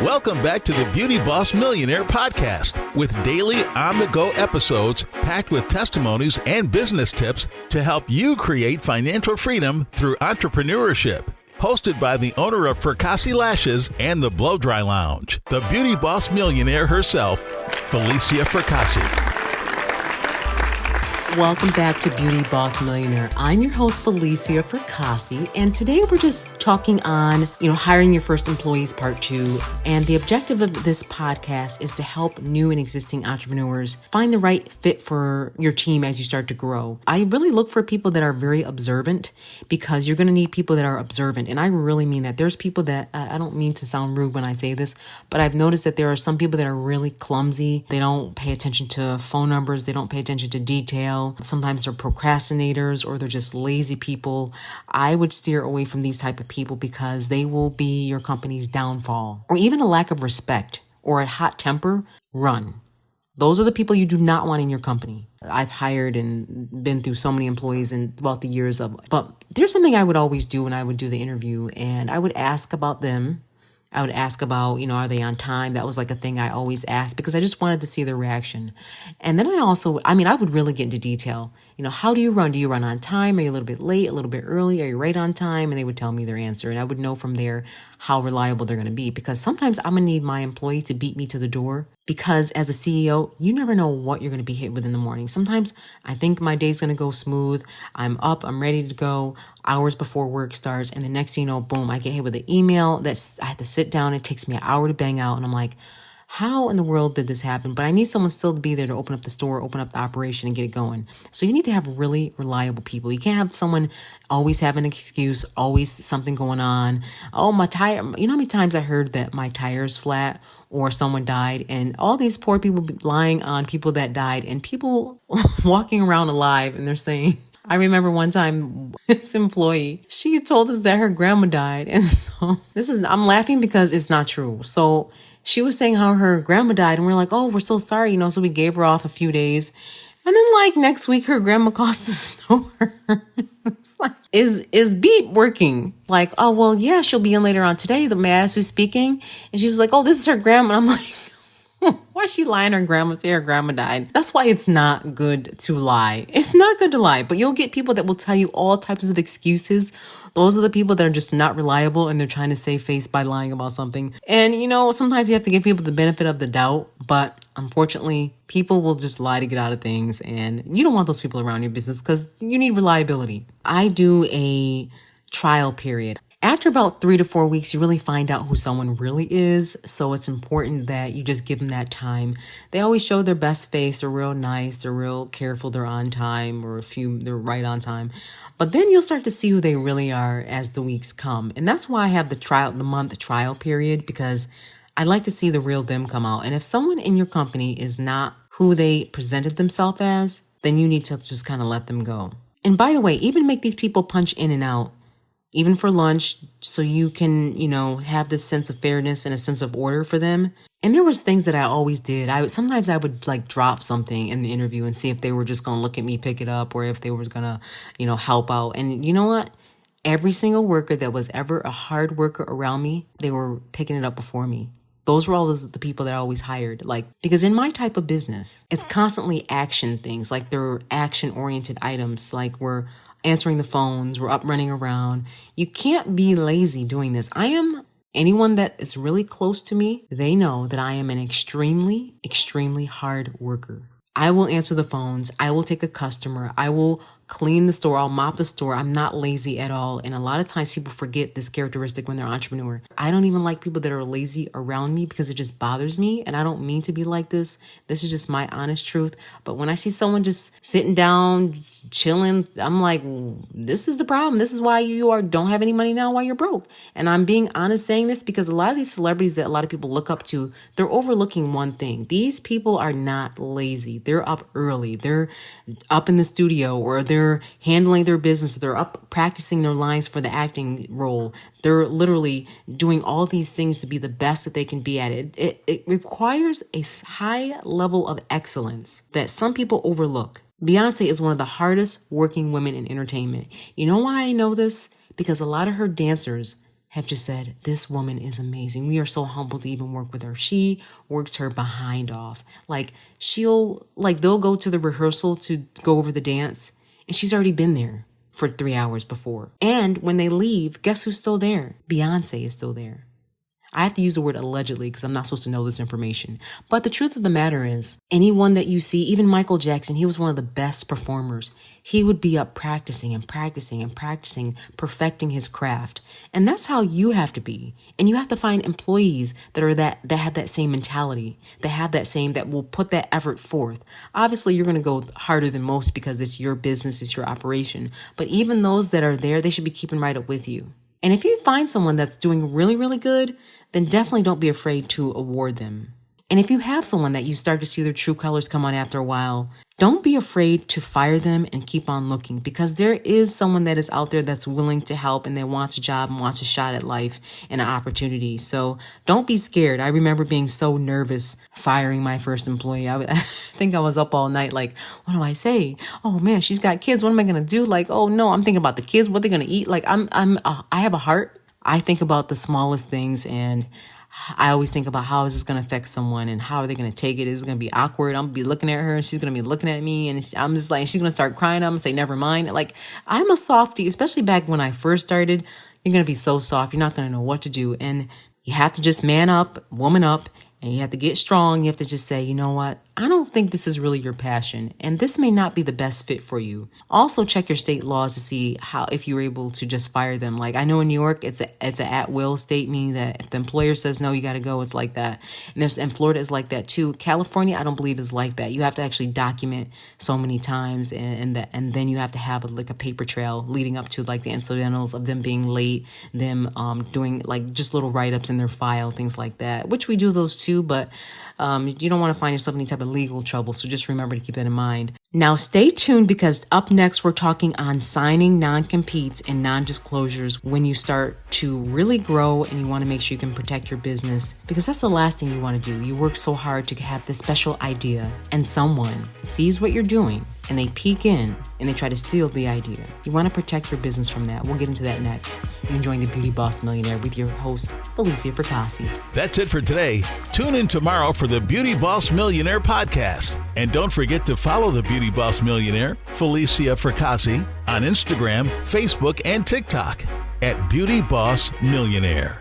Welcome back to the Beauty Boss Millionaire Podcast with daily on-the-go episodes packed with testimonies and business tips to help you create financial freedom through entrepreneurship. Hosted by the owner of Fracassi Lashes and the Blow Dry Lounge, the Beauty Boss Millionaire herself, Falicia Fracassi. Welcome back to Beauty Boss Millionaire. I'm your host, Falicia Fracassi, and today we're just talking on, hiring your first employees, part 2. And the objective of this podcast is to help new and existing entrepreneurs find the right fit for your team as you start to grow. I really look for people that are very observant because you're going to need people that are observant. And I really mean that. There's people that, I don't mean to sound rude when I say this, but I've noticed that there are some people that are really clumsy. They don't pay attention to phone numbers. They don't pay attention to detail. Sometimes they're procrastinators or they're just lazy people. I would steer away from these type of people because they will be your company's downfall, or even a lack of respect or a hot temper. Run. Those are the people you do not want in your company. I've hired and been through so many employees and throughout the years but there's something I would always do when I would do the interview, and I would ask about them. I would ask about, are they on time? That was like a thing I always asked because I just wanted to see their reaction. And then I would really get into detail. How do you run? Do you run on time? Are you a little bit late, a little bit early? Are you right on time? And they would tell me their answer. And I would know from there how reliable they're going to be, because sometimes I'm going to need my employee to beat me to the door, because as a CEO, you never know what you're going to be hit with in the morning. Sometimes I think my day's going to go smooth. I'm up, I'm ready to go hours before work starts. And the next thing you know, boom, I get hit with an email that's, I have to sit down. It takes me an hour to bang out. And I'm like, how in the world did this happen? But I need someone still to be there to open up the store, open up the operation and get it going. So you need to have really reliable people. You can't have someone always have an excuse, always something going on. Oh, my tire. You know how many times I heard that my tire's flat or someone died, and all these poor people lying on people that died and people walking around alive, and they're saying, I remember one time this employee, she told us that her grandma died. And so I'm laughing because it's not true. So she was saying how her grandma died, and we're like, oh, we're so sorry, so we gave her off a few days. And then next week, her grandma calls the store. It's like, is beep working? Like, oh, well, yeah, she'll be in later on today. The man who's speaking. And she's like, oh, this is her grandma. And I'm like, why is she lying? Her grandma say her grandma died. That's why it's not good to lie. It's not good to lie, but you'll get people that will tell you all types of excuses. Those are the people that are just not reliable, and they're trying to save face by lying about something. And, sometimes you have to give people the benefit of the doubt, but unfortunately, people will just lie to get out of things, and you don't want those people around your business because you need reliability. I do a trial period. After about 3 to 4 weeks, you really find out who someone really is. So it's important that you just give them that time. They always show their best face. They're real nice. They're real careful. They're on time, or they're right on time. But then you'll start to see who they really are as the weeks come. And that's why I have the month trial period, because I like to see the real them come out. And if someone in your company is not who they presented themselves as, then you need to just kind of let them go. And by the way, even make these people punch in and out, even for lunch, so you can, have this sense of fairness and a sense of order for them. And there was things that I always did. Sometimes I would drop something in the interview and see if they were just going to look at me, pick it up, or if they were going to, help out. And you know what? Every single worker that was ever a hard worker around me, they were picking it up before me. Those were all the people that I always hired. Because in my type of business, it's constantly action things. They're action-oriented items. We're answering the phones, we're up running around. You can't be lazy doing this. Anyone that is really close to me, they know that I am an extremely, extremely hard worker. I will answer the phones. I will take a customer. I will clean the store. I'll mop the store. I'm not lazy at all. And a lot of times people forget this characteristic when they're an entrepreneur. I don't even like people that are lazy around me because it just bothers me. And I don't mean to be like this. This is just my honest truth. But when I see someone just sitting down, chilling, I'm like, this is the problem. This is why you don't have any money now, why you're broke. And I'm being honest saying this because a lot of these celebrities that a lot of people look up to, they're overlooking one thing. These people are not lazy. They're up early. They're up in the studio, or they're handling their business. They're up practicing their lines for the acting role. They're literally doing all these things to be the best that they can be at it. It requires a high level of excellence that some people overlook. Beyonce is one of the hardest working women in entertainment. You know why I know this? Because a lot of her dancers have just said, this woman is amazing. We are so humbled to even work with her. She works her behind off. Like they'll go to the rehearsal to go over the dance and she's already been there for 3 hours before. And when they leave, guess who's still there? Beyonce is still there. I have to use the word allegedly because I'm not supposed to know this information. But the truth of the matter is, anyone that you see, even Michael Jackson, he was one of the best performers. He would be up practicing and practicing and practicing, perfecting his craft. And that's how you have to be. And you have to find employees that have that same mentality, that will put that effort forth. Obviously, you're going to go harder than most because it's your business, it's your operation. But even those that are there, they should be keeping right up with you. And if you find someone that's doing really, really good, then definitely don't be afraid to award them. And if you have someone that you start to see their true colors come on after a while, don't be afraid to fire them and keep on looking, because there is someone that is out there that's willing to help and that wants a job and wants a shot at life and an opportunity. So don't be scared. I remember being so nervous firing my first employee. I think I was up all night like, what do I say? Oh man, she's got kids. What am I going to do? Like, oh no, I'm thinking about the kids, what they're going to eat. Like I have a heart. I think about the smallest things, and I always think about how is this going to affect someone and how are they going to take it? Is it going to be awkward? I'm going to be looking at her and she's going to be looking at me and I'm just like, she's going to start crying. I'm going to say, never mind. Like, I'm a softie, especially back when I first started. You're going to be so soft. You're not going to know what to do. And you have to just man up, woman up, and you have to get strong. You have to just say, you know what? I don't think this is really your passion, and this may not be the best fit for you. Also, check your state laws to see if you're able to just fire them. Like I know in New York, it's an at-will state, meaning that if the employer says no, you got to go. It's like that. And Florida is like that too. California, I don't believe is like that. You have to actually document so many times, and then you have to have a paper trail leading up to like the incidentals of them being late, them doing like just little write-ups in their file, things like that. Which we do those too, but you don't want to find yourself in any type of legal trouble. So just remember to keep that in mind. Now stay tuned, because up next we're talking on signing non-competes and non-disclosures when you start to really grow and you want to make sure you can protect your business, because that's the last thing you want to do. You work so hard to have this special idea and someone sees what you're doing and they peek in and they try to steal the idea. You want to protect your business from that. We'll get into that next. You're enjoying The Beauty Boss Millionaire with your host, Falicia Fracassi. That's it for today. Tune in tomorrow for the Beauty Boss Millionaire podcast. And don't forget to follow the Beauty Boss Millionaire, Falicia Fracassi, on Instagram, Facebook, and TikTok at Beauty Boss Millionaire.